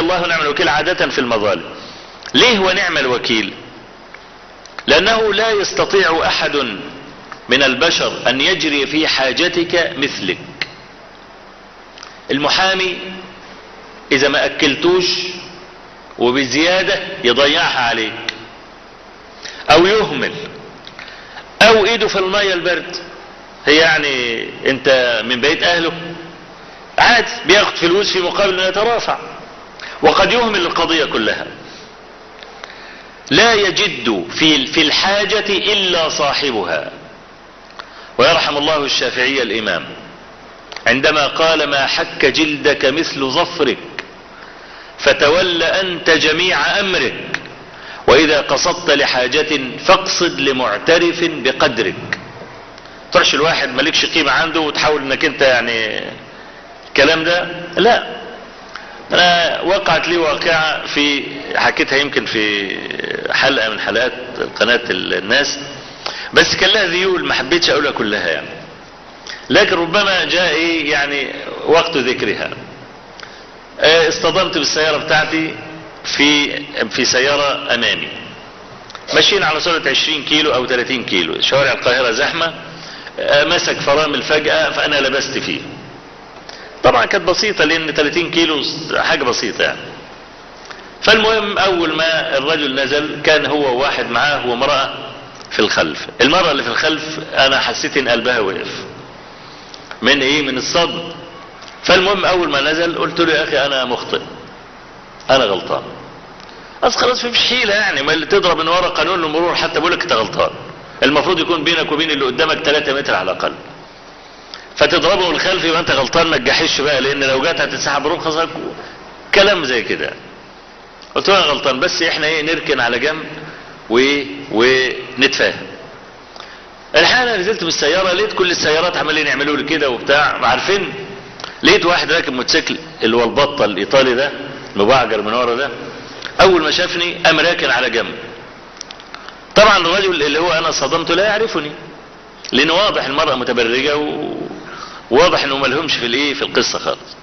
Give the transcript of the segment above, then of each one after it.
الله ونعم الوكيل عادة في المظالم. ليه ونعم الوكيل؟ لأنه لا يستطيع أحد من البشر أن يجري في حاجتك مثلك. المحامي إذا ما أكلتوش وبزيادة يضيعها عليك، أو يهمل، أو إيده في المية البرد. هي يعني أنت من بيت أهله عادي بياخد فلوس في مقابل أنه يترافع، وقد يهمل القضية كلها. لا يجد في الحاجة إلا صاحبها. ويرحم الله الشافعي الإمام عندما قال: ما حك جلدك مثل ظفرك فتول أنت جميع أمرك، وإذا قصدت لحاجة فاقصد لمعترف بقدرك. ترش الواحد مالكش قيمة عنده وتحاول انك انت يعني الكلام ده لا. انا وقعت لي واقعة في حكيتها يمكن في حلقة من حلقات قناة الناس، بس كان لها ذيول ما حبيتش اقولها كلها يعني، لكن ربما جاء يعني وقت ذكرها. اصطدمت بالسيارة بتاعتي في سيارة امامي، ماشيين على سرعة 20 كيلو او 30 كيلو، شوارع القاهرة زحمة، مسك فرامل فجأة فانا لبست فيه. طبعا كانت بسيطة لان 30 كيلو حاجة بسيطة يعني. فالمهم اول ما الرجل نزل كان هو واحد معاه وامرأة في الخلف. المرأة اللي في الخلف انا حسيت ان قلبها وقف من الصدمة. فالمهم اول ما نزل قلت له: يا اخي انا مخطئ، انا غلطان. خلاص مفيش حيلة يعني، ما اللي تضرب من ورا قانون المرور حتى بقول لك انت غلطان. المفروض يكون بينك وبين اللي قدامك 3 متر على الاقل، فتضربه من الخلف يبقى انت غلطان، ما تجحش بقى، لان لو جت هتتسحب رخصك كلام زي كده. قلت له: انا غلطان، بس احنا نركن على جنب ونتفاهم. الحقيقة انا نزلت بالسيارة لقيت كل السيارات عمالين يعملوا لي كده وبتاع، عارفين. لقيت واحد راكب موتوسيكل اللي هو البطة الايطالي ده مبعجر من ورا ده، اول ما شافني قام راكن على جنب. طبعا الرجل اللي هو انا صدمته لا يعرفني، لانه واضح المرأة متبرجة وواضح انه ملهمش في القصة خالص.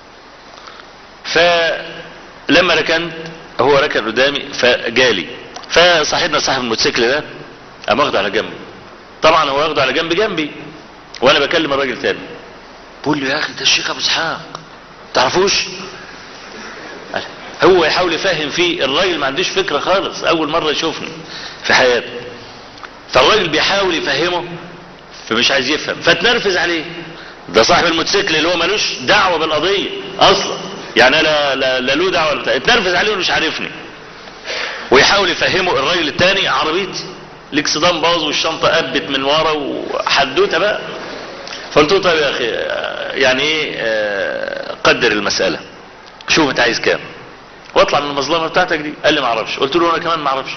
فلما ركنت هو ركن قدامي فجالي، فصاحبنا صاحب الموتوسيكل ده قام واخده على جنب. طبعا هو واخده على جنبي وانا بكلم الراجل تاني، بقول له: يا اخي ده الشيخ ابو اسحاق تعرفوش؟ هو يحاول يفهم فيه، الراجل ما عندوش فكرة خالص، اول مرة يشوفني في حياته. فالراجل بيحاول يفهمه فمش عايز يفهم، فتنرفز عليه. ده صاحب الموتوسيكل اللي هو ملوش دعوة بالقضية اصلا يعني، لا له دعوة ولا بتاع، اتنرفز عليه ومش عارفني. ويحاول يفهمه الراجل التاني: عربيتي الاكسدام باظ والشنطة قبت من ورا وحدوته بقى. فقلت له: طيب يا اخي يعني قدر المسألة، شوف انت عايز كام واطلع من المظلمة بتاعتك دي. قال لي: ما اعرفش. قلت له: انا كمان ما اعرفش.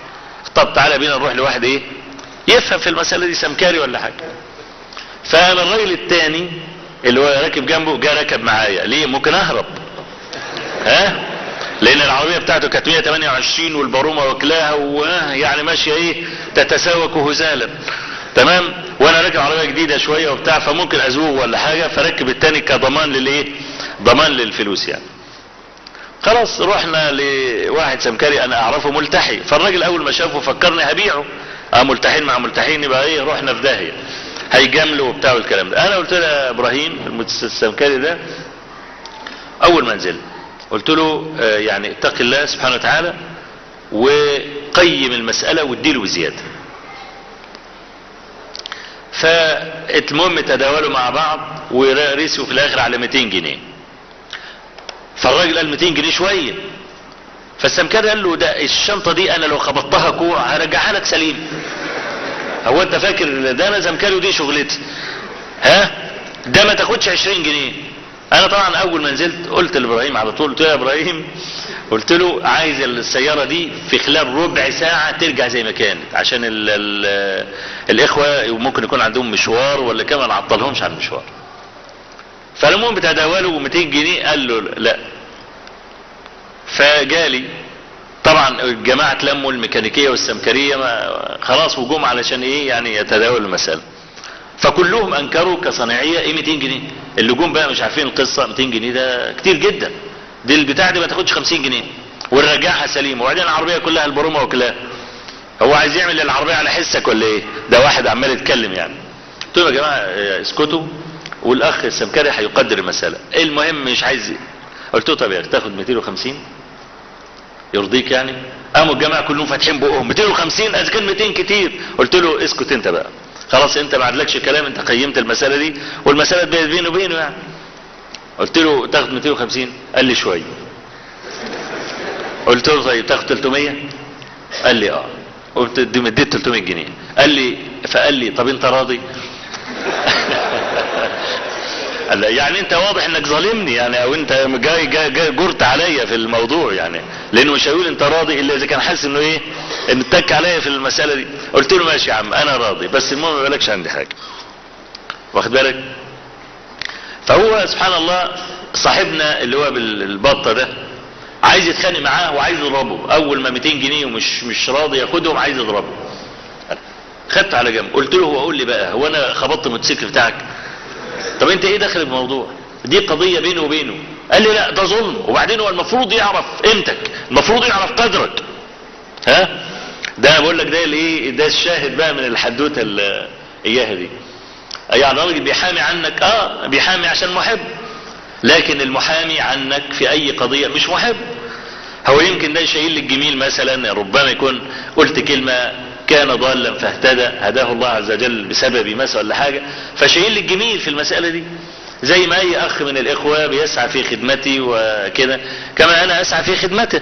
طب تعالى بينا نروح لواحد يفهم في المسألة دي، سمكاري ولا حاجة. فانا الراجل التاني اللي هو راكب جنبه جاء ركب معايا. ليه؟ ممكن اهرب، لان العربية بتاعته كانت 128 والبارومة واكلاها ويعني ماشية تتساوك هزالا، تمام. وانا راكب عربية جديدة شوية وبتاع، فممكن ازوغ ولا حاجة، فركب التاني كضمان ضمان للفلوس يعني. خلاص رحنا لواحد سمكري انا اعرفه ملتحي، فالراجل اول ما شافه فكرني هبيعه. ملتحين مع ملتحين يبقى رحنا في داهية، هيجامله وبتاع والكلام ده. انا قلت له: يا ابراهيم السمكري ده اول ما نزل قلت له يعني اتق الله سبحانه وتعالى وقيم المسألة واديله بزيادة. فالمهم تداولوا مع بعض ورسوا في الاخر على 200 جنيه. فالراجل قال 200 جنيه شوية. فالسمكري قال له: ده الشنطة دي انا لو خبطتها كوع هرجعها لك سليم. هو انت فاكر ده انا سمكري ودي شغلتي؟ ده ما تاخدش 20 جنيه. انا طبعا اول ما نزلت قلت لابراهيم على طول، قلت له: يا ابراهيم، قلت له عايز السيارة دي في خلال ربع ساعة ترجع زي ما كانت، عشان الاخوة ممكن يكون عندهم مشوار ولا كمان نعطلهمش عن المشوار. فالمهم بتداولوا 200 جنيه. قال له: لا. فجالي طبعا الجماعة لموا الميكانيكية والسمكرية خلاص وجوم علشان يعني يتداولوا المسألة. فكلهم انكروا كصناعية 200 جنيه. اللي جم بقى مش عارفين القصة، 200 جنيه ده كتير جدا، دي البتاع دي ما تاخدش 50 جنيه. ونرجعها سليمه، وبعدين العربيه كلها البرومه وكلها. هو عايز يعمل العربيه على حسك ولا ايه؟ ده واحد عمال يتكلم يعني. قلت لهم يا جماعه اسكتوا، والاخ السمكري هيقدر المساله. المهم مش عايز. قلت له طب يا اخي تاخد 250 يرضيك يعني؟ قاموا الجماعه كلهم فاتحين بقهم 250 اذا كان 200 كتير. قلت له اسكت انت بقى، خلاص انت ما عندكش كلام، انت قيمت المساله دي والمساله بيني وبينه يعني. قلت له تاخد 250؟ قال لي شويه. قلت له طيب تاخد 300؟ قال لي اه. قلت اديت 300 جنيه. فقال لي طب انت راضي؟ قال يعني انت واضح انك ظالمني يعني، او انت جاي جرت عليا في الموضوع يعني، لانه مش هيقول انت راضي الا اذا كان حاسس انه ايه، ان اتك عليا في المساله دي. قلت له ماشي يا عم انا راضي، بس المهم ما بالكش عندي حاجه، واخد بالك؟ فهو سبحان الله صاحبنا اللي هو بالبطه ده عايز يتخانق معاه وعايز يضربه، اول ما 200 جنيه ومش راضي ياخدهم عايز يضربه. خدته على جنب قلت له هو قول لي بقى، هو انا خبطت الموتوسيكل بتاعك؟ طب انت ايه دخل الموضوع؟ دي قضيه بينه وبينه. قال لي لا ده ظلم، وبعدين هو المفروض يعرف قيمتك، المفروض يعرف قدرك. ها ده بقول لك ده الايه، ده الشاهد بقى من الحدوته اياها دي. يعني راجل بيحامي عنك، بيحامي عشان محب، لكن المحامي عنك في اي قضيه مش محب. هو يمكن ده شايل لك جميل مثلا، ربما يكون قلت كلمه كان ضالا فاهتدى هداه الله عز وجل بسبب مثل ولا حاجه، فشايل لك جميل في المساله دي، زي ما اي اخ من الاخوه بيسعى في خدمتي وكده كما انا اسعى في خدمته.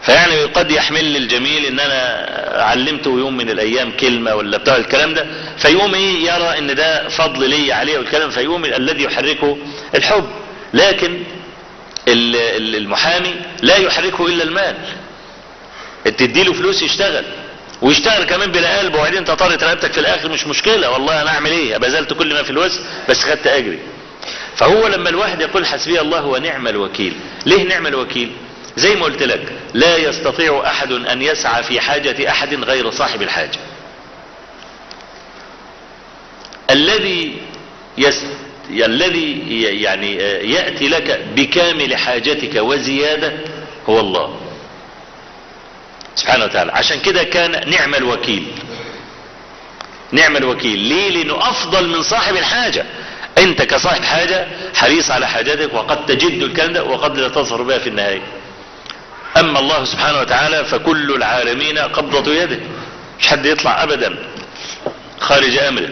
فيعني قد يحمل لي الجميل ان انا علمته يوم من الايام كلمه ولا بتاع الكلام ده، فيقوم ايه يرى ان ده فضل لي عليه والكلام، فيقوم الذي يحركه الحب. لكن المحامي لا يحركه الا المال. تديله فلوس يشتغل، ويشتغل كمان بلا قلب، وبعدين تطرت رقبتك في الاخر مش مشكله، والله انا اعمل ايه، بذلت كل ما في الوسع بس خدت اجري. فهو لما الواحد يقول حسبي الله ونعم الوكيل، ليه نعم الوكيل؟ زي ما قلت لك لا يستطيع احد ان يسعى في حاجه احد غير صاحب الحاجه. الذي يعني يأتي لك بكامل حاجتك وزيادة هو الله سبحانه وتعالى. عشان كده كان نعم الوكيل. نعم الوكيل ليه؟ لانه افضل من صاحب الحاجة. انت كصاحب حاجة حريص على حاجتك، وقد تجد الكلام ده وقد لا تظهر بها في النهاية. اما الله سبحانه وتعالى فكل العالمين قبضة يده، مش حد يطلع ابدا خارج امره.